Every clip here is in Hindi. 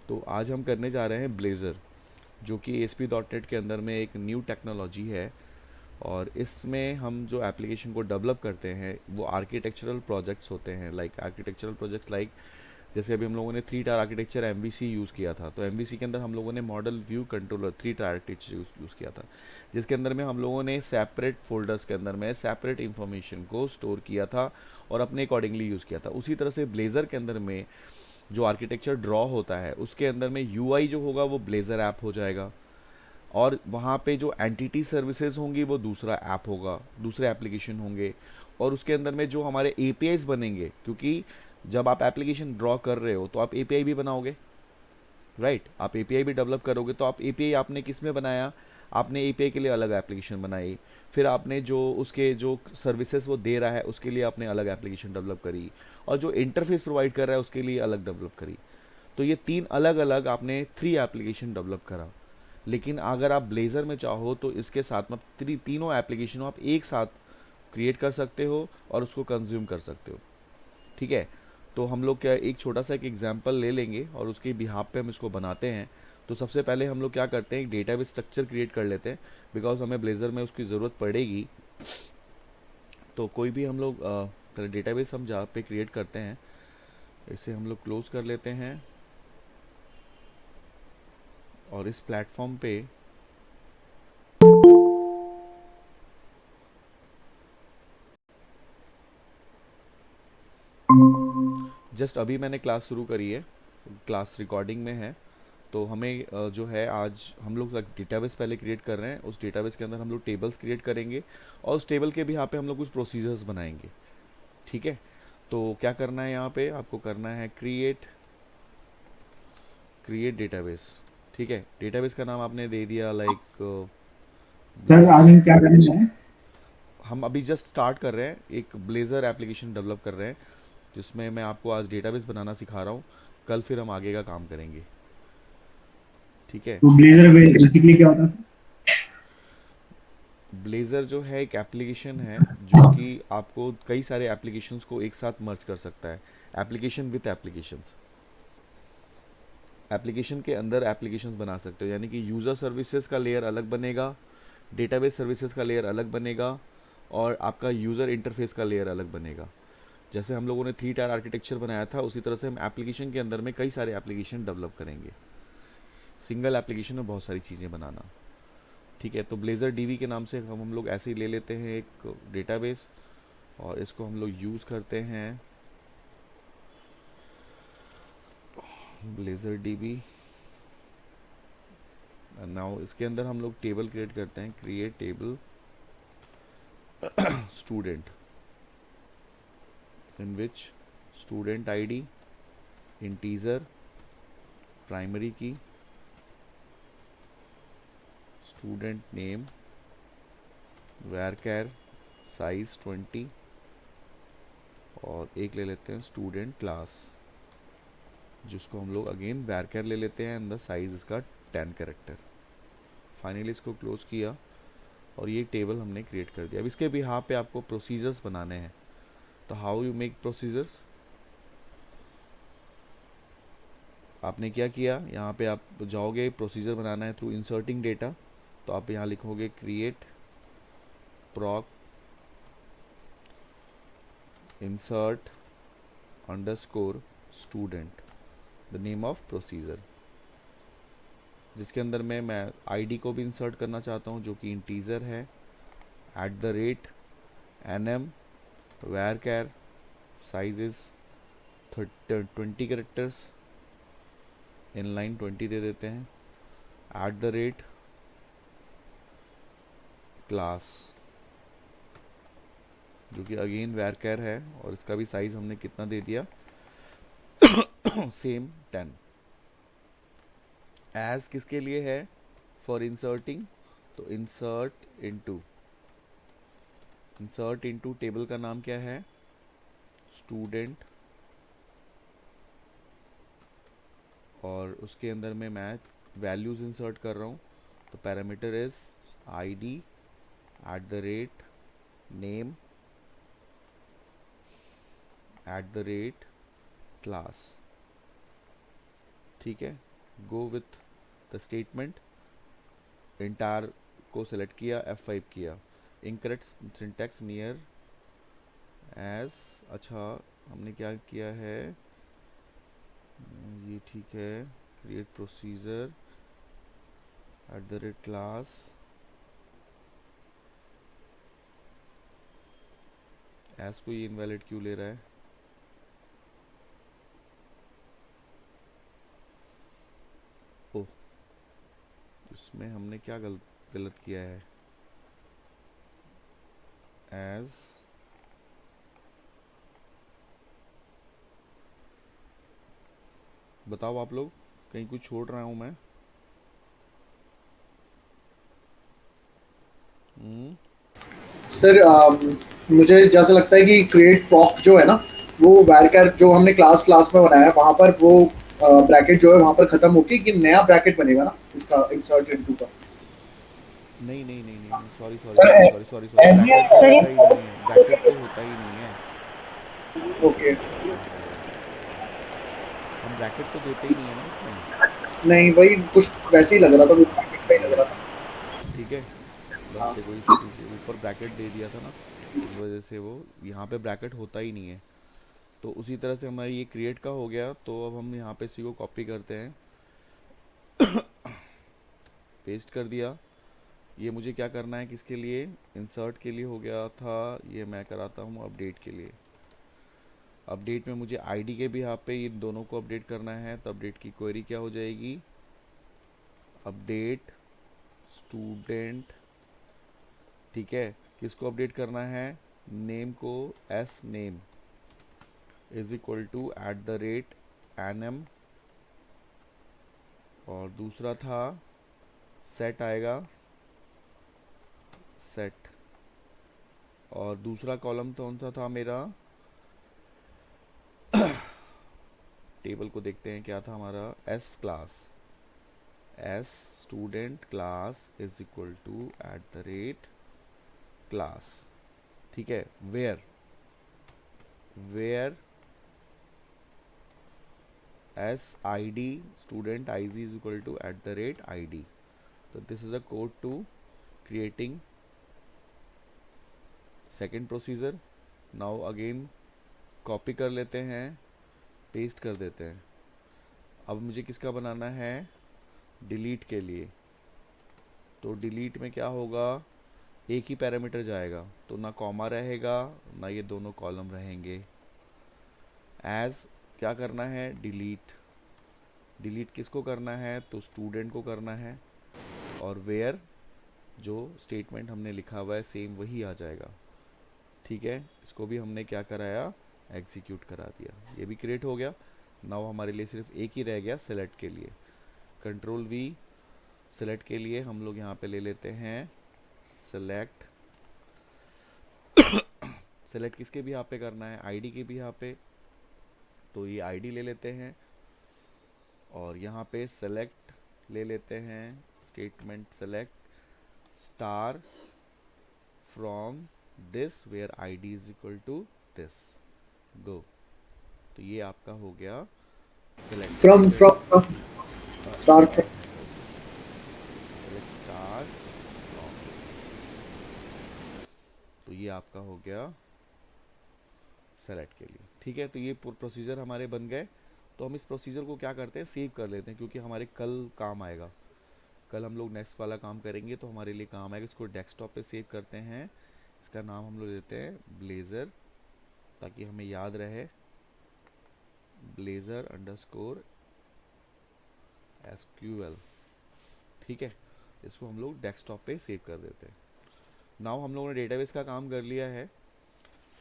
तो आज हम करने जा रहे हैं ब्लेज़र, जो कि ASP.NET के अंदर में एक न्यू टेक्नोलॉजी है। और इसमें हम जो एप्लीकेशन को डेवलप करते हैं वो आर्किटेक्चरल प्रोजेक्ट्स होते हैं, लाइक आर्किटेक्चरल प्रोजेक्ट्स लाइक जैसे अभी हम लोगों ने 3 टायर आर्किटेक्चर MVC यूज़ किया था। तो MVC के अंदर हम लोगों ने model view controller 3 tier architecture use किया था, जिसके अंदर में हम लोगों ने सेपरेट फोल्डर्स के अंदर में सेपरेट इंफॉर्मेशन को स्टोर किया था और अपने अकॉर्डिंगली यूज़ किया था। उसी तरह से ब्लेज़र के अंदर में जो आर्किटेक्चर ड्रॉ होता है उसके अंदर में UI जो होगा वो ब्लेज़र ऐप हो जाएगा, और वहाँ पे जो एंटिटी सर्विसेज होंगी वो दूसरा ऐप होगा, दूसरे एप्लीकेशन होंगे। और उसके अंदर में जो हमारे APIs बनेंगे, क्योंकि जब आप एप्लीकेशन ड्रॉ कर रहे हो तो आप API भी बनाओगे, राइट? आप API भी डेवलप करोगे, तो आप API आपने किस में बनाया? आपने API के लिए अलग एप्लीकेशन बनाई, फिर आपने जो उसके जो सर्विसेज वो दे रहा है उसके लिए आपने अलग एप्लीकेशन डेवलप करी, और जो इंटरफेस प्रोवाइड कर रहा है उसके लिए अलग डेवलप करी। तो ये 3 अलग अलग आपने 3 एप्लीकेशन डेवलप करा। लेकिन अगर आप ब्लेज़र में चाहो तो इसके साथ में तीनों एप्लीकेशन आप एक साथ क्रिएट कर सकते हो और उसको कंज्यूम कर सकते हो। ठीक है? तो हम लोग क्या एक छोटा सा एक एग्जांपल ले लेंगे और उसके बिहाफ पे हम इसको बनाते हैं। तो सबसे पहले हम लोग क्या करते हैं, एक डेटाबेस स्ट्रक्चर क्रिएट कर लेते हैं, बिकॉज हमें ब्लेज़र में उसकी ज़रूरत पड़ेगी। तो कोई भी हम लोग पहले डेटाबेस हम जहाँ पे क्रिएट करते हैं, इसे हम लोग क्लोज कर लेते हैं और इस प्लेटफॉर्म पे जस्ट अभी मैंने क्लास शुरू करी है, क्लास रिकॉर्डिंग में है। तो हमें जो है आज हम लोग डेटाबेस पहले क्रिएट कर रहे हैं। उस डेटाबेस के अंदर हम लोग टेबल्स क्रिएट करेंगे और उस टेबल के भी यहाँ पे हम लोग कुछ प्रोसीजर्स बनाएंगे। ठीक है? तो क्या करना है, यहाँ पे आपको करना है क्रिएट क्रिएट डेटाबेस। ठीक है? डेटाबेस का नाम आपने दे दिया लाइक सर आज हम क्या करने हैं? हम अभी जस्ट स्टार्ट कर रहे हैं, एक ब्लेज़र एप्लीकेशन डेवलप कर रहे हैं, जिसमें मैं आपको आज डेटाबेस बनाना सिखा रहा हूँ। कल फिर हम आगे का काम करेंगे। ठीक है? तो ब्लेजर बेसिकली क्या होता है सर? ब्लेज़र जो है एक एप्लीकेशन है जो कि आपको कई सारे एप्लीकेशंस को एक साथ मर्ज कर सकता है। एप्लीकेशन विथ एप्लीकेशंस, एप्लीकेशन के अंदर एप्लीकेशंस बना सकते हो, यानी कि यूज़र सर्विसेज का लेयर अलग बनेगा, डेटाबेस सर्विसेज का लेयर अलग बनेगा, और आपका यूज़र इंटरफेस का लेयर अलग बनेगा। जैसे हम लोगों ने 3 टायर आर्किटेक्चर बनाया था, उसी तरह से हम एप्लीकेशन के अंदर में कई सारे एप्लीकेशन डेवलप करेंगे। सिंगल एप्लीकेशन में बहुत सारी चीज़ें बनाना। ठीक है? तो ब्लेज़र DB के नाम से हम लोग ऐसे ही ले लेते हैं एक डेटाबेस, और इसको हम लोग यूज़ करते हैं ब्लेज़र DB। नाउ इसके अंदर हम लोग टेबल क्रिएट करते हैं, create table student, in which student ID, integer, primary की, स्टूडेंट नेम, वैरकैर साइज 20, और एक ले लेते हैं स्टूडेंट क्लास, जिसको हम लोग अगेन वैरकैर ले लेते हैं, एंड द साइज इसका 10 कैरेक्टर। फाइनली इसको क्लोज किया और ये टेबल हमने क्रिएट कर दिया। अब इसके बिहाफ पे आपको प्रोसीजर्स बनाने हैं। तो हाउ यू मेक प्रोसीजर्स, आपने क्या किया, यहाँ पे आप जाओगे, प्रोसीजर बनाना है थ्रू इंसर्टिंग डेटा। तो आप यहाँ लिखोगे create प्रॉक insert underscore student, the name of procedure, जिसके अंदर में मैं ID को भी इंसर्ट करना चाहता हूँ जो कि इंटीजर है, एट द रेट NM वैर साइज इज 20 कैरेक्टर्स, इनलाइन 20 दे देते हैं, एट द रेट क्लास, जो कि अगेन वैर है, और इसका भी साइज हमने कितना दे दिया, सेम 10। एज किसके लिए है, फॉर इंसर्टिंग। तो इंसर्ट इनटू टेबल का नाम क्या है, स्टूडेंट, और उसके अंदर में मैं वैल्यूज़ इंसर्ट कर रहा हूँ। तो parameter is ID at the rate name at the rate class. ठीक है? Go with the statement, entire को सेलेक्ट किया, F5 किया, इनकरेक्ट सिंटैक्स नियर एज। अच्छा, हमने क्या किया है, ये ठीक है, क्रिएट प्रोसीजर @class एज को ये इनवैलिड क्यों ले रहा है। ओह, इसमें हमने क्या गलत किया है, एज बताओ आप लोग, कहीं कुछ छोड़ रहा हूँ मैं। हम्म, सर मुझे जैसा लगता है कि क्रिएट प्रॉक जो है ना, वो वैरकर जो हमने क्लास क्लास में बनाया है वहां पर वो ब्रैकेट जो है वहां पर खत्म होके कि नया ब्रैकेट बनेगा ना इसका इंसर्ट इनटू का। नहीं नहीं नहीं नहीं नहीं, sorry sorry sir sorry sorry sorry sorry, ऐसे ब्रैकेट तो सर होता ही नहीं है, ब्रैकेट तो होता ही नहीं है। ओके। हम ब्रैकेट तो देते ही नहीं है ना इसमें। नहीं भाई कुछ वैसे ही लग रहा था, वो ब्रैकेट का ही लग रहा था। ठीक है, बस हाँ। देखो इसे ऊपर ब्रैकेट दे दिया था ना, इस वजह से वो यहाँ पे ब्रैकेट होता ही नहीं है। तो उसी तरह से हमारी ये क्रिएट का हो गया, तो अब हम यहाँ पे इसी को कॉपी करते हैं, पेस्ट कर दिया। ये मुझे क्या करना है, किसके लिए, इंसर्ट के लिए हो गया था, ये मैं कराता हूँ अपडेट के लिए। अपडेट में मुझे आईडी के भी यहाँ पे ये दोनों को अपडेट करना है, तो अपडेट की क्वेरी क्या हो जाएगी, अपडेट स्टूडेंट। ठीक है, किसको अपडेट करना है, नेम को, S name is equal to @NM, और दूसरा था सेट आएगा, सेट, और दूसरा कॉलम कौन सा था मेरा, टेबल को देखते हैं क्या था हमारा, S class, S student class is equal to @क्लास। ठीक है, where, where S I D student I G is equal to @ID। तो this is a code to creating second procedure। Now again copy कर लेते हैं, पेस्ट कर देते हैं। अब मुझे किसका बनाना है, डिलीट के लिए। तो डिलीट में क्या होगा, एक ही पैरामीटर जाएगा, तो ना कॉमा रहेगा ना ये दोनों कॉलम रहेंगे। एज क्या करना है, डिलीट, डिलीट किसको करना है, तो स्टूडेंट को करना है, और वेयर जो स्टेटमेंट हमने लिखा हुआ है सेम वही आ जाएगा। ठीक है, इसको भी हमने क्या कराया, एग्जीक्यूट करा दिया, ये भी क्रिएट हो गया। नाउ हमारे लिए सिर्फ एक ही रह गया सेलेक्ट के लिए, कंट्रोल वी, सेलेक्ट के लिए हम लोग यहाँ पे ले लेते हैं सेलेक्ट। सेलेक्ट किसके भी यहाँ पे करना है, आईडी के भी यहाँ पे, तो ये आईडी ले लेते हैं, और यहाँ पे सेलेक्ट ले लेते हैं, statement select star from this where ID is equal to this, go. तो ये आपका हो गया सेलेक्ट। फ्रॉम फिर from star star, from. Select star from, तो ये आपका हो गया सेलेक्ट के लिए। ठीक है, तो ये प्रोसीजर हमारे बन गए। तो हम इस प्रोसीजर को क्या करते हैं, सेव कर लेते हैं, क्योंकि हमारे कल काम आएगा, कल हम लोग नेक्स्ट वाला काम करेंगे तो हमारे लिए काम आएगा। इसको डेस्कटॉप पे सेव करते हैं, इसका नाम हम लोग देते हैं ब्लेज़र, ताकि हमें याद रहे, Blazer_SQL। ठीक है, इसको हम लोग डेस्कटॉप पे सेव कर देते हैं। नाउ हम लोगों ने डेटाबेस का काम कर लिया है।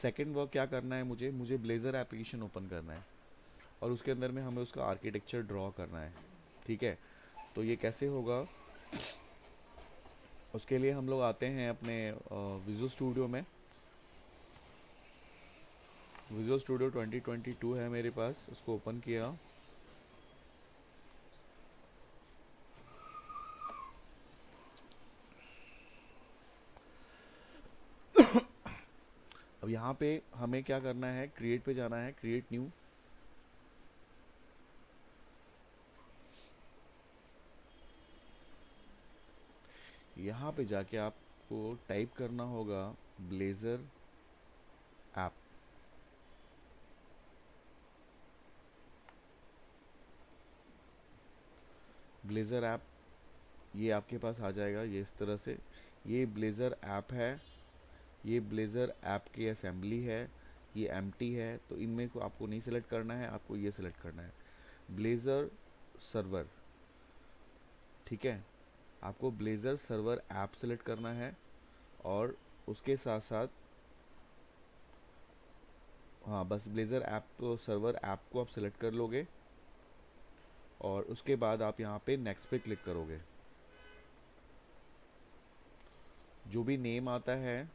सेकंड वर्क क्या करना है, मुझे ब्लेज़र एप्लीकेशन ओपन करना है, और उसके अंदर में हमें उसका आर्किटेक्चर ड्रॉ करना है। ठीक है, तो ये कैसे होगा, उसके लिए हम लोग आते हैं अपने विजुअल स्टूडियो में। विजुअल स्टूडियो 2022 है मेरे पास, उसको ओपन किया। अब यहाँ पे हमें क्या करना है, क्रिएट पे जाना है, क्रिएट न्यू। यहाँ पे जाके आपको टाइप करना होगा ब्लेज़र ऐप। ब्लेज़र ऐप ये आपके पास आ जाएगा ये इस तरह से। ये ब्लेज़र ऐप है, ये ब्लेज़र ऐप की असेंबली है, ये एम्प्टी है, तो इनमें को आपको नहीं सिलेक्ट करना है, आपको ये सिलेक्ट करना है ब्लेज़र सर्वर। ठीक है, आपको ब्लेज़र सर्वर ऐप सेलेक्ट करना है और उसके साथ साथ हाँ बस ब्लेज़र ऐप तो सर्वर ऐप को आप सेलेक्ट कर लोगे और उसके बाद आप यहाँ पे नेक्स्ट पे क्लिक करोगे। जो भी नेम आता है,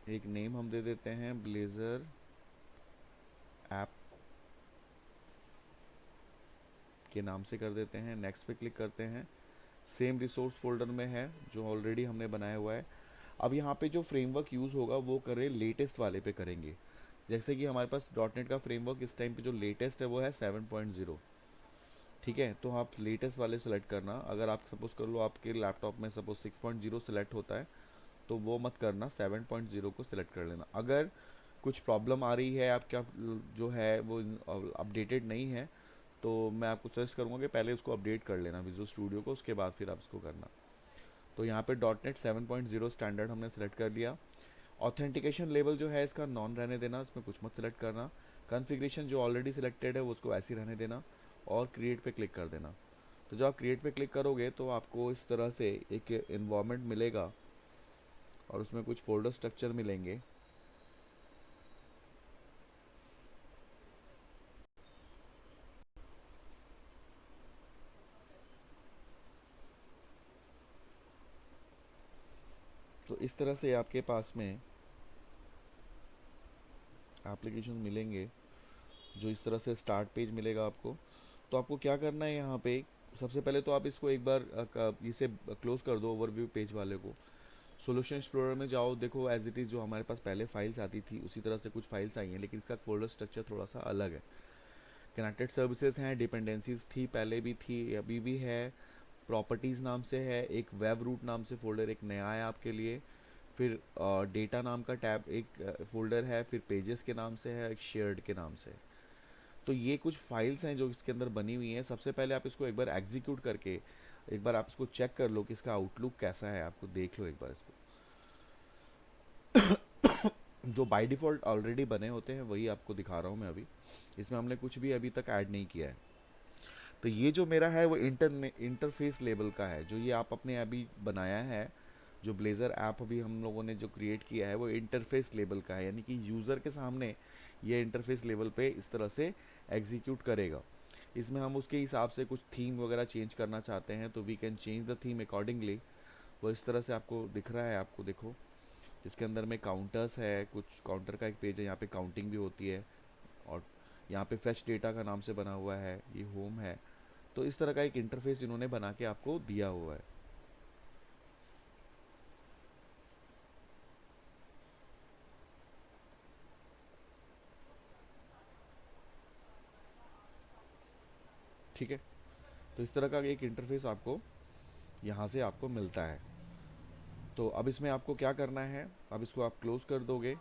एक नेम हम दे देते हैं ब्लेज़र ऐप के नाम से कर देते हैं। नेक्स्ट पे क्लिक करते हैं। सेम रिसोर्स फोल्डर में है जो ऑलरेडी हमने बनाया हुआ है। अब यहाँ पे जो फ्रेमवर्क यूज़ होगा वो करें लेटेस्ट वाले पे करेंगे। जैसे कि हमारे पास डॉटनेट का फ्रेमवर्क इस टाइम पे जो लेटेस्ट है वो है 7.0। ठीक है, तो आप लेटेस्ट वाले सेलेक्ट करना। अगर आप सपोज कर लो आपके लैपटॉप में सपोज 6.0 सेलेक्ट होता है तो वो मत करना, 7.0 को सिलेक्ट कर लेना। अगर कुछ प्रॉब्लम आ रही है, आपका जो है वो अपडेटेड नहीं है, तो मैं आपको सजेस्ट करूँगा कि पहले उसको अपडेट कर लेना विजुअल स्टूडियो को, उसके बाद फिर आप इसको करना। तो यहाँ पे डॉटनेट 7.0 स्टैंडर्ड हमने सेलेक्ट कर लिया। ऑथेंटिकेशन लेवल जो है इसका नॉन रहने देना, इसमें कुछ मत सेलेक्ट करना। कॉन्फ़िगरेशन जो ऑलरेडी सिलेक्टेड है वो उसको ऐसे ही रहने देना और क्रिएट पे क्लिक कर देना। तो जब आप क्रिएट पे क्लिक करोगे तो आपको इस तरह से एक इन्वायरमेंट मिलेगा और उसमें कुछ फोल्डर स्ट्रक्चर मिलेंगे। तो इस तरह से आपके पास में एप्लीकेशन मिलेंगे जो इस तरह से स्टार्ट पेज मिलेगा आपको। तो आपको क्या करना है, यहाँ पे सबसे पहले तो आप इसको एक बार इसे क्लोज कर दो ओवरव्यू पेज वाले को। सॉल्यूशन एक्सप्लोरर में जाओ, देखो एज इट इज़ जो हमारे पास पहले फाइल्स आती थी उसी तरह से कुछ फाइल्स आई हैं, लेकिन इसका फोल्डर स्ट्रक्चर थोड़ा सा अलग है। कनेक्टेड सर्विसेज हैं, डिपेंडेंसीज थी, पहले भी थी, अभी भी है। प्रॉपर्टीज़ नाम से है, एक वेब रूट नाम से फोल्डर एक नया है आपके लिए। फिर डेटा नाम का टैब एक फोल्डर है, फिर पेजेस के नाम से है, एक शेयर्ड के नाम से है। तो ये कुछ फाइल्स हैं जो इसके अंदर बनी हुई हैं। सबसे पहले आप इसको एक बार एग्जीक्यूट करके एक बार आप इसको चेक कर लो कि इसका आउटलुक कैसा है, आपको देख लो एक बार इसको। जो बाय डिफ़ॉल्ट ऑलरेडी बने होते हैं वही आपको दिखा रहा हूँ मैं अभी। इसमें हमने कुछ भी अभी तक ऐड नहीं किया है। तो ये जो मेरा है वो इंटरफेस लेवल का है, जो ये आप अपने अभी बनाया है। जो ब्लेज़र ऐप अभी हम लोगों ने जो क्रिएट किया है वो इंटरफेस लेवल का है, यानी कि यूज़र के सामने ये इंटरफेस लेवल पे इस तरह से एग्जीक्यूट करेगा। इसमें हम उसके हिसाब से कुछ थीम वगैरह चेंज करना चाहते हैं तो we can change the theme accordingly. वो इस तरह से आपको दिख रहा है, आपको देखो इसके अंदर में काउंटर्स है, कुछ काउंटर का एक पेज है, यहाँ पे काउंटिंग भी होती है। और यहाँ पे फेच डेटा का नाम से बना हुआ है, ये होम है। तो इस तरह का एक इंटरफेस इन्होंने बना के आपको दिया हुआ है। ठीक है, तो इस तरह का एक इंटरफेस आपको यहाँ से आपको मिलता है। तो अब इसमें आपको क्या करना है, अब इसको आप क्लोज कर दोगे।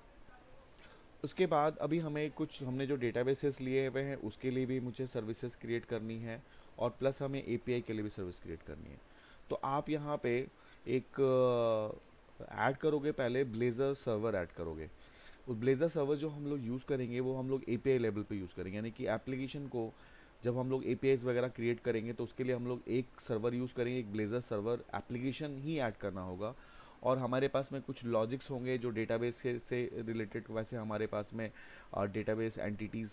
उसके बाद अभी हमें कुछ हमने जो डेटाबेसेस लिए हुए हैं उसके लिए भी मुझे सर्विसेज क्रिएट करनी है और प्लस हमें एपीआई के लिए भी सर्विस क्रिएट करनी है। तो आप यहाँ पे एक ऐड करोगे, पहले ब्लेज़र सर्वर ऐड करोगे। उस ब्लेज़र सर्वर जो हम लोग यूज़ करेंगे वो हम लोग एपीआई लेवल पे यूज़ करेंगे, यानी कि एप्लीकेशन को जब हम लोग एपीआईज वगैरह क्रिएट करेंगे तो उसके लिए हम लोग एक सर्वर यूज़ करेंगे, एक ब्लेज़र सर्वर एप्लीकेशन ही ऐड करना होगा। और हमारे पास में कुछ लॉजिक्स होंगे जो डेटाबेस से रिलेटेड, वैसे हमारे पास में डेटाबेस एंटिटीज़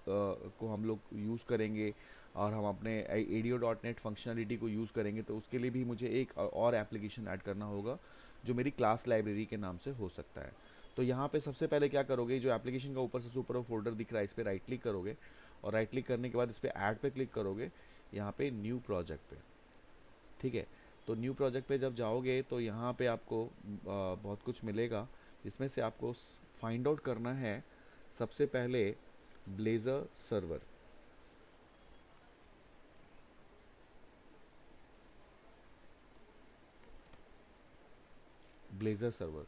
को हम लोग यूज़ करेंगे और हम अपने एडीओ डॉट नेट फंक्शनलिटी को यूज़ करेंगे। तो उसके लिए भी मुझे एक और एप्लीकेशन ऐड करना होगा जो मेरी क्लास लाइब्रेरी के नाम से हो सकता है। तो यहाँ पे सबसे पहले क्या करोगे, जो एप्लीकेशन का ऊपर सबसे ऊपर फोल्डर दिख रहा है इस पर राइट क्लिक करोगे और राइट क्लिक करने के बाद इस पर ऐड पे क्लिक करोगे, यहाँ पे न्यू प्रोजेक्ट पे। ठीक है, तो न्यू प्रोजेक्ट पे जब जाओगे तो यहाँ पे आपको बहुत कुछ मिलेगा, जिसमें से आपको फाइंड आउट करना है सबसे पहले ब्लेज़र सर्वर। Blazer server.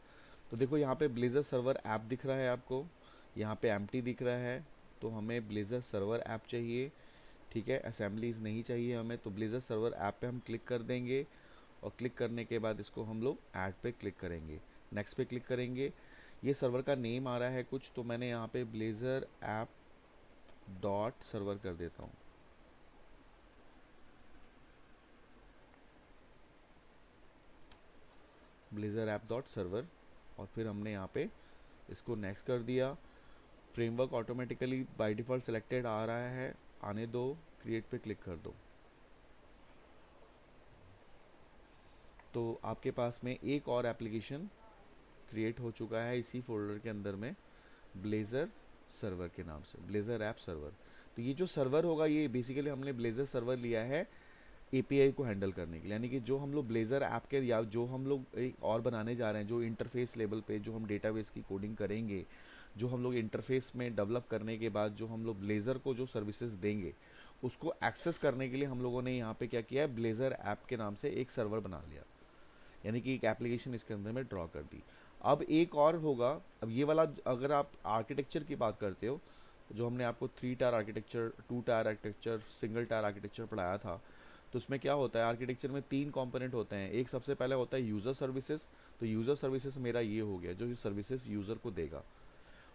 तो देखो यहाँ पे ब्लेज़र सर्वर ऐप दिख रहा है आपको, यहाँ पे एम्प्टी दिख रहा है, तो हमें ब्लेज़र सर्वर ऐप चाहिए, ठीक है, असेंबलीज नहीं चाहिए हमें। तो ब्लेज़र सर्वर ऐप पे हम क्लिक कर देंगे, और क्लिक करने के बाद इसको हम लोग ऐड पे क्लिक करेंगे, नेक्स्ट पे क्लिक करेंगे। ये सर्वर का नेम आ रहा है कुछ, तो मैंने यहाँ पे ब्लेज़र ऐप डॉट सर्वर कर देता हूँ। ब्लेज़र ऐप डॉट सर्वर, और फिर हमने यहाँ पे इसको नेक्स्ट कर दिया। Framework automatically by default selected आ रहा है, आने दो, क्रिएट पे क्लिक कर दो। तो आपके पास में एक और एप्लीकेशन क्रिएट हो चुका है इसी फोल्डर के अंदर में, ब्लेज़र सर्वर के नाम से, ब्लेज़र ऐप सर्वर। तो ये जो सर्वर होगा, ये बेसिकली हमने ब्लेज़र सर्वर लिया है एपीआई को हैंडल करने के लिए, यानी कि जो हम लोग ब्लेज़र ऐप के या जो हम लोग एक और बनाने जा रहे हैं, जो इंटरफेस लेवल पे जो हम डेटाबेस की कोडिंग करेंगे, जो हम लोग इंटरफेस में डेवलप करने के बाद जो हम लोग ब्लेज़र को जो सर्विसेज देंगे, उसको एक्सेस करने के लिए हम लोगों ने यहाँ पे क्या किया है, ब्लेज़र ऐप के नाम से एक सर्वर बना लिया, यानी कि एक एप्लीकेशन इसके अंदर में ड्रॉ कर दी। अब एक और होगा, अब ये वाला अगर आप आर्किटेक्चर की बात करते हो, जो हमने आपको 3 tier architecture, 2 tier architecture, single tier architecture पढ़ाया था, तो उसमें क्या होता है, आर्किटेक्चर में 3 कंपोनेंट होते हैं। एक सबसे पहले होता है यूज़र सर्विसेज। तो यूज़र सर्विसेज मेरा ये हो गया, जो सर्विसेज यूज़र को देगा।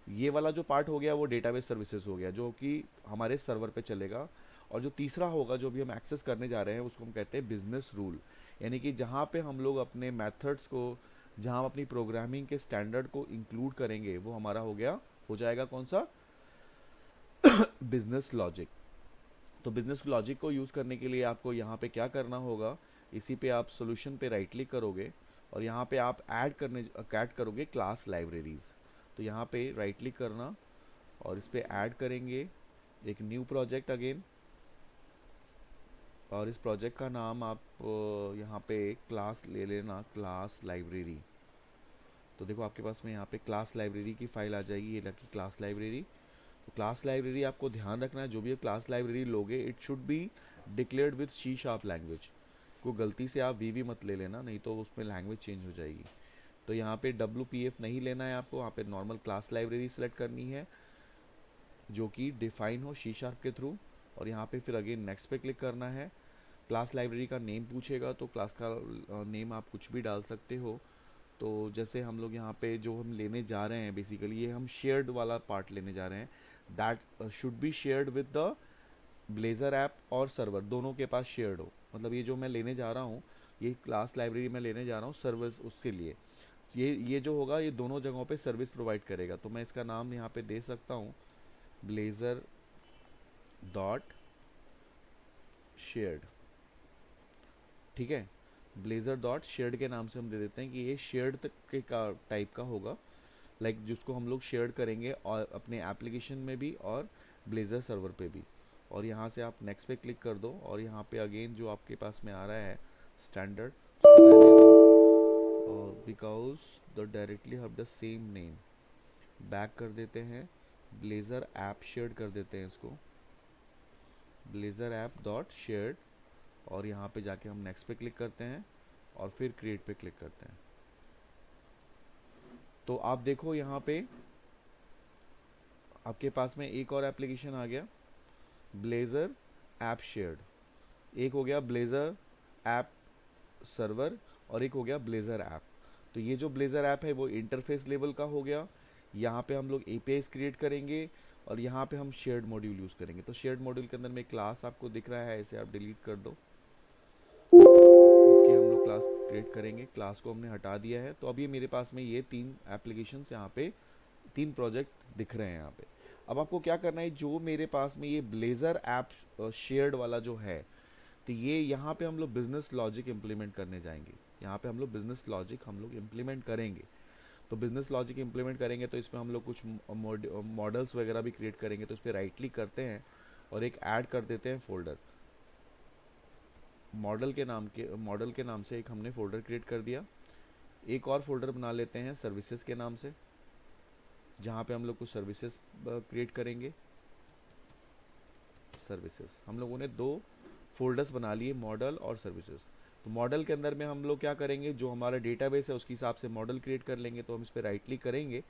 ये वाला जो पार्ट हो गया वो डेटाबेस सर्विसेज हो गया, जो कि हमारे सर्वर पे चलेगा। और जो तीसरा होगा, जो भी हम एक्सेस करने जा रहे हैं, उसको हम कहते हैं बिजनेस रूल, यानी कि जहाँ पे हम लोग अपने मेथड्स को, जहाँ हम अपनी प्रोग्रामिंग के स्टैंडर्ड को इंक्लूड करेंगे, वो हमारा हो जाएगा कौन सा, बिजनेस लॉजिक। तो बिजनेस लॉजिक को यूज़ करने के लिए आपको यहाँ पे क्या करना होगा, इसी पे आप सोल्यूशन पे राइट क्लिक करोगे, और यहाँ पे आप ऐड करोगे क्लास लाइब्रेरीज। तो यहाँ पे राइट क्लिक करना, और इस पे ऐड करेंगे एक न्यू प्रोजेक्ट अगेन, और इस प्रोजेक्ट का नाम आप यहाँ पे क्लास ले लेना, क्लास लाइब्रेरी। तो देखो आपके पास में यहाँ पे क्लास लाइब्रेरी की फाइल आ जाएगी, ये लगी क्लास लाइब्रेरी। तो क्लास लाइब्रेरी आपको ध्यान रखना है, जो भी क्लास लाइब्रेरी लोगे, it should be declared with C sharp language. को गलती से आप वी मत ले लेना, नहीं तो उसमें लैंग्वेज चेंज हो जाएगी। तो यहाँ पे WPF नहीं लेना है आपको, यहाँ पे नॉर्मल क्लास लाइब्रेरी सेलेक्ट करनी है, जो कि डिफाइन हो सी शार्प के थ्रू। और यहाँ पे फिर अगेन नेक्स्ट पे क्लिक करना है। क्लास लाइब्रेरी का नेम पूछेगा, तो क्लास का नेम आप कुछ भी डाल सकते हो। तो जैसे हम लोग यहाँ पे जो हम लेने जा रहे हैं, बेसिकली ये हम शेयर्ड वाला पार्ट लेने जा रहे हैं, that should be shared with the blazer app और सर्वर, दोनों के पास शेयर्ड हो। मतलब ये जो मैं लेने जा रहा हूँ, ये क्लास लाइब्रेरी में लेने जा रहा हूँ सर्विस, उसके लिए ये जो होगा, ये दोनों जगहों पे सर्विस प्रोवाइड करेगा। तो मैं इसका नाम यहाँ पे दे सकता हूँ, ब्लेज़र डॉट शेयर्ड, ठीक है। ब्लेज़र डॉट शेयर्ड के नाम से हम दे देते हैं कि ये शेयर्ड के का टाइप का होगा, लाइक जिसको हम लोग शेयर करेंगे और अपने एप्लीकेशन में भी और ब्लेज़र सर्वर पे भी। और यहाँ से आप नेक्स्ट पे क्लिक कर दो, और यहाँ पे अगेन जो आपके पास में आ रहा है standard, because the directly have the same name, back कर देते हैं, ब्लेज़र ऐप शेयर्ड कर देते हैं इसको, ब्लेज़र ऐप डॉट शेयर्ड। और यहाँ पे जाके हम नेक्स्ट पे क्लिक करते हैं, और फिर क्रिएट पे क्लिक करते हैं। तो आप देखो यहाँ पे आपके पास में एक और एप्लीकेशन आ गया, ब्लेज़र ऐप शेयर्ड। एक हो गया ब्लेज़र ऐप सर्वर, और एक हो गया ब्लेज़र ऐप। तो ये जो ब्लेज़र ऐप है वो इंटरफेस लेवल का हो गया। यहाँ पे हम लोग एपीआईज क्रिएट करेंगे, और यहाँ पे हम शेयर्ड मॉड्यूल यूज़ करेंगे। तो शेयर्ड मॉड्यूल के अंदर में क्लास आपको दिख रहा है, इसे आप डिलीट कर दो, कि हम लोग क्लास क्रिएट करेंगे, क्लास को हमने हटा दिया है। तो अभी मेरे पास में ये 3 एप्लीकेशंस यहाँ पे, 3 प्रोजेक्ट दिख रहे हैं यहाँ पे। अब आपको क्या करना है, जो मेरे पास में ये ब्लेज़र ऐप शेयर्ड वाला जो है, तो ये यहाँ पे हम लोग बिजनेस लॉजिक इम्प्लीमेंट करने जाएंगे। यहाँ पे हम लोग बिजनेस लॉजिक हम लोग इम्प्लीमेंट करेंगे। तो बिजनेस लॉजिक इम्प्लीमेंट करेंगे, तो इसमें हम लोग कुछ मॉडल्स वगैरह भी क्रिएट करेंगे। तो इस पर राइट क्लिक करते हैं, और एक ऐड कर देते हैं फोल्डर, मॉडल के नाम से एक हमने फोल्डर क्रिएट कर दिया। एक और फोल्डर बना लेते हैं सर्विसेज के नाम से, जहाँ पे हम लोग कुछ सर्विसेज क्रिएट करेंगे। सर्विसेज हम लोगों ने 2 फोल्डर्स बना लिए, मॉडल और सर्विसेज। तो मॉडल के अंदर में हम लोग क्या करेंगे, जो हमारा डेटाबेस है उसके हिसाब से मॉडल क्रिएट कर लेंगे। तो हम इस पर राइट क्लिक करेंगे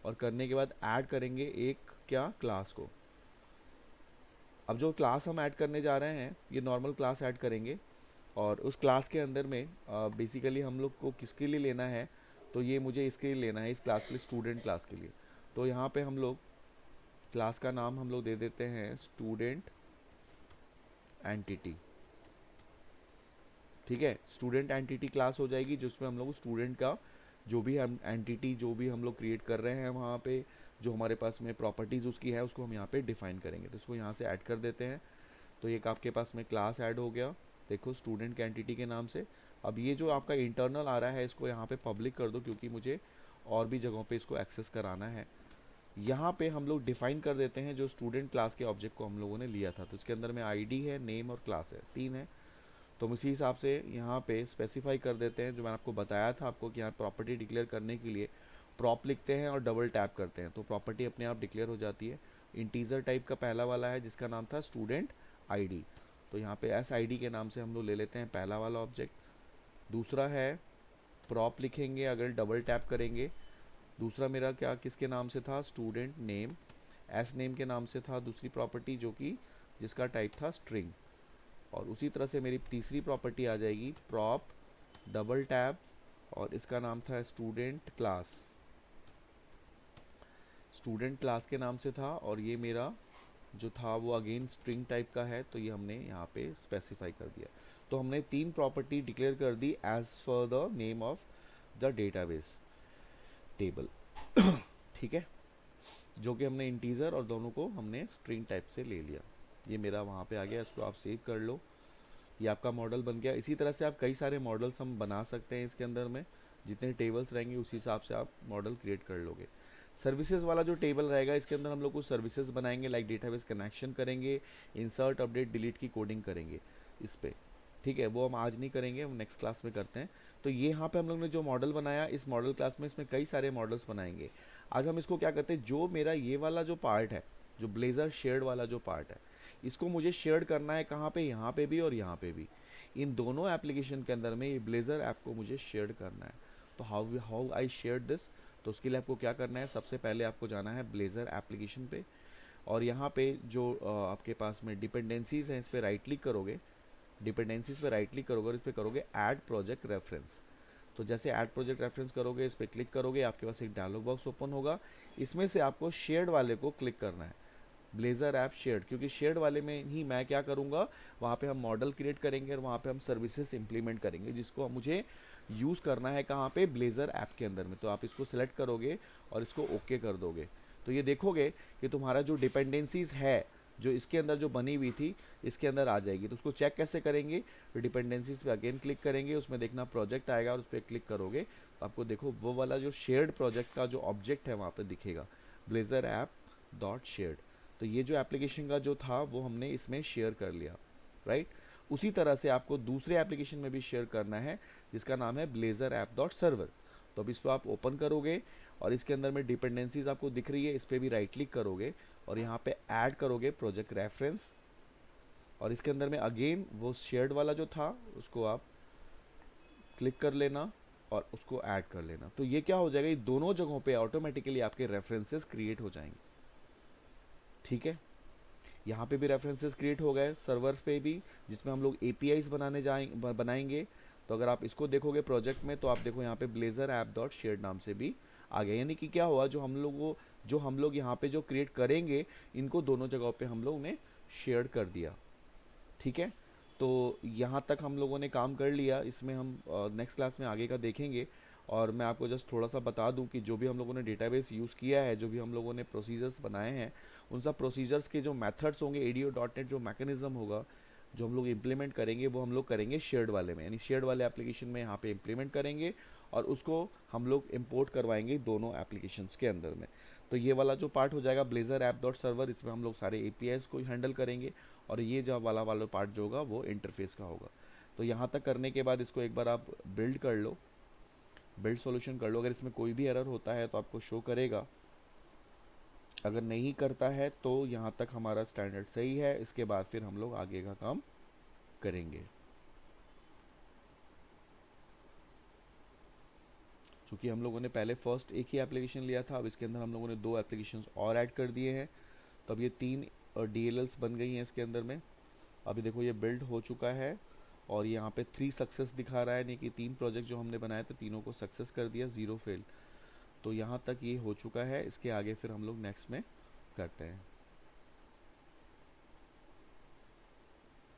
और करने के बाद ऐड करेंगे एक क्या क्लास को। अब जो क्लास हम ऐड करने जा रहे हैं ये नॉर्मल क्लास ऐड करेंगे, और उस क्लास के अंदर में बेसिकली हम लोग को किसके लिए लेना है, तो ये मुझे इसके लिए लेना है, इस क्लास के लिए, स्टूडेंट क्लास के लिए। तो यहाँ पे हम लोग क्लास का नाम हम लोग दे देते हैं स्टूडेंट एंटिटी। ठीक है, स्टूडेंट एंटिटी क्लास हो जाएगी, जिसमें हम लोग स्टूडेंट का जो भी हम एंटिटी जो भी हम लोग क्रिएट कर रहे हैं वहाँ पे जो हमारे पास में प्रॉपर्टीज़ उसकी है उसको हम यहाँ पे डिफाइन करेंगे। तो इसको यहाँ से ऐड कर देते हैं। तो एक आपके पास में क्लास ऐड हो गया, देखो स्टूडेंट के एंटिटी के नाम से। अब ये जो आपका इंटरनल आ रहा है इसको यहाँ पे पब्लिक कर दो, क्योंकि मुझे और भी जगहों पे इसको एक्सेस कराना है। यहाँ पे हम लोग डिफाइन कर देते हैं जो स्टूडेंट क्लास के ऑब्जेक्ट को हम लोगों ने लिया था। तो इसके अंदर में आईडी है, नेम और क्लास है, 3 है। तो हम इसी हिसाब से यहाँ पे स्पेसिफाई कर देते हैं, जो मैंने आपको बताया था आपको कि यहाँ प्रॉपर्टी डिक्लेयर करने के लिए प्रॉप लिखते हैं और डबल टैप करते हैं तो प्रॉपर्टी अपने आप डिक्लेयर हो जाती है। इंटीजर टाइप का पहला वाला है जिसका नाम था स्टूडेंट आईडी, तो यहाँ पे एस आई डी के नाम से हम लोग ले लेते हैं पहला वाला ऑब्जेक्ट। दूसरा है प्रॉप लिखेंगे, अगर डबल टैप करेंगे, दूसरा मेरा क्या किसके नाम से था, स्टूडेंट नेम, एस नेम के नाम से था दूसरी प्रॉपर्टी जो कि जिसका टाइप था स्ट्रिंग। और उसी तरह से मेरी तीसरी प्रॉपर्टी आ जाएगी प्रॉप डबल टैप, और इसका नाम था स्टूडेंट क्लास, स्टूडेंट क्लास के नाम से था, और ये मेरा जो था वो अगेन स्ट्रिंग टाइप का है, तो ये हमने यहाँ पे स्पेसिफाई कर दिया। तो हमने 3 प्रॉपर्टी डिक्लेयर कर दी as for the name of the database table. ठीक है, जो कि हमने इंटीजर और दोनों को हमने स्ट्रिंग टाइप से ले लिया। ये मेरा वहाँ पे आ गया, इसको आप सेव कर लो, ये आपका मॉडल बन गया। इसी तरह से आप कई सारे मॉडल्स हम बना सकते हैं इसके अंदर में, जितने टेबल्स रहेंगे उसी हिसाब से आप मॉडल क्रिएट कर लोगे। सर्विसेज वाला जो टेबल रहेगा इसके अंदर हम लोग कुछ सर्विसेज बनाएंगे, लाइक डेटाबेस कनेक्शन करेंगे, इंसर्ट अपडेट डिलीट की कोडिंग करेंगे इस पे। ठीक है, वो हम आज नहीं करेंगे, हम नेक्स्ट क्लास में करते हैं। तो ये यहाँ पे हम लोग ने जो मॉडल बनाया इस मॉडल क्लास में, इसमें कई सारे मॉडल्स बनाएंगे। आज हम इसको क्या करते हैं, जो मेरा ये वाला जो पार्ट है, जो ब्लेजर शेयर्ड वाला जो पार्ट है, इसको मुझे शेयर करना है कहाँ पे, यहाँ पे भी और यहाँ पे भी। इन दोनों एप्लीकेशन के अंदर में ये ब्लेजर ऐप को मुझे शेयर करना है। तो हाउ आई शेयर दिस, तो उसके लिए आपको क्या करना है, सबसे पहले आपको जाना है ब्लेजर एप्लीकेशन पे, और यहाँ पे जो आपके पास में डिपेंडेंसीज हैं इस पर राइट क्लिक करोगे, डिपेंडेंसीज पे राइट क्लिक करोगे और इस पर करोगे ऐड प्रोजेक्ट रेफरेंस। तो जैसे ऐड प्रोजेक्ट रेफरेंस करोगे, इस पर क्लिक करोगे, आपके पास एक डायलॉग बॉक्स ओपन होगा। इसमें से आपको शेयर्ड वाले को क्लिक करना है, ब्लेजर ऐप शेयर्ड, क्योंकि शेयर्ड वाले में ही मैं क्या करूँगा, वहाँ पे हम मॉडल क्रिएट करेंगे और वहाँ पे हम सर्विसेज इंप्लीमेंट करेंगे, जिसको मुझे यूज़ करना है कहाँ पे, ब्लेजर ऐप के अंदर में। तो आप इसको सिलेक्ट करोगे और इसको ओके कर दोगे, तो ये देखोगे कि तुम्हारा जो डिपेंडेंसीज है जो इसके अंदर जो बनी हुई थी इसके अंदर आ जाएगी। तो उसको चेक कैसे करेंगे, तो डिपेंडेंसीज पे अगेन क्लिक करेंगे, उसमें देखना प्रोजेक्ट आएगा और उस पर क्लिक करोगे तो आपको देखो वो वाला जो शेयर्ड प्रोजेक्ट का जो ऑब्जेक्ट है वहाँ पे दिखेगा, ब्लेजर ऐप डॉट शेयर्ड। तो ये जो एप्लीकेशन का जो था वो हमने इसमें शेयर कर लिया, राइट। उसी तरह से आपको दूसरे एप्लीकेशन में भी शेयर करना है जिसका नाम है ब्लेजर ऐप डॉट सर्वर। तो अब इसको आप ओपन करोगे और इसके अंदर में डिपेंडेंसीज आपको दिख रही है, इस पर भी राइट क्लिक करोगे और यहाँ पे ऐड करोगे प्रोजेक्ट रेफरेंस, और इसके अंदर में अगेन वो शेयर्ड वाला जो था उसको आप क्लिक कर लेना और उसको ऐड कर लेना। तो ये क्या हो जाएगा, ये दोनों जगहों पे ऑटोमेटिकली आपके रेफरेंसेस क्रिएट हो जाएंगे। ठीक है, यहाँ पे भी रेफरेंसेस क्रिएट हो गए, सर्वर पे भी, जिसमें हम लोग एपीआईज बनाएंगे। तो अगर आप इसको देखोगे प्रोजेक्ट में तो आप देखो यहाँ पे ब्लेजर ऐप डॉट शेयर्ड नाम से भी आ गया। यानी कि क्या हुआ, जो हम लोग यहाँ पे जो क्रिएट करेंगे इनको दोनों जगहों पे हम लोग ने शेयर कर दिया। ठीक है, तो यहाँ तक हम लोगों ने काम कर लिया, इसमें हम नेक्स्ट क्लास में आगे का देखेंगे। और मैं आपको जस्ट थोड़ा सा बता दूं कि जो भी हम लोगों ने डेटाबेस यूज़ किया है, जो भी हम लोगों ने प्रोसीजर्स बनाए हैं, उन सब प्रोसीजर्स के जो मेथड्स होंगे, ADO.NET जो मैकेनिज्म होगा जो हम लोग इम्प्लीमेंट करेंगे वो हम लोग करेंगे शेयर्ड वाले में, यानी शेयर्ड वाले एप्लीकेशन में यहाँ पे इम्प्लीमेंट करेंगे और उसको हम लोग इंपोर्ट करवाएंगे दोनों एप्लीकेशंस के अंदर में। तो ये वाला जो पार्ट हो जाएगा ब्लेजर ऐप डॉट सर्वर, इसमें हम लोग सारे APIs को हैंडल करेंगे, और ये जो वाला पार्ट जो होगा वो इंटरफेस का होगा। तो यहाँ तक करने के बाद इसको एक बार आप बिल्ड कर लो, बिल्ड सॉल्यूशन कर लो। अगर इसमें कोई भी एरर होता है तो आपको शो करेगा, अगर नहीं करता है तो यहाँ तक हमारा स्टैंडर्ड सही है। इसके बाद फिर हम लोग आगे का काम करेंगे। क्योंकि हम लोगों ने पहले फर्स्ट एक ही एप्लीकेशन लिया था, अब इसके अंदर हम लोगों ने 2 एप्लीकेशंस और ऐड कर दिए हैं। तो अब ये 3 DLLs बन गई हैं इसके अंदर में। अभी देखो ये बिल्ड हो चुका है और यहाँ पे 3 सक्सेस दिखा रहा है, यानी कि 3 प्रोजेक्ट जो हमने बनाए थे तीनों को सक्सेस कर दिया, 0 फेल। तो यहाँ तक ये हो चुका है, इसके आगे फिर हम लोग नेक्स्ट में करते हैं।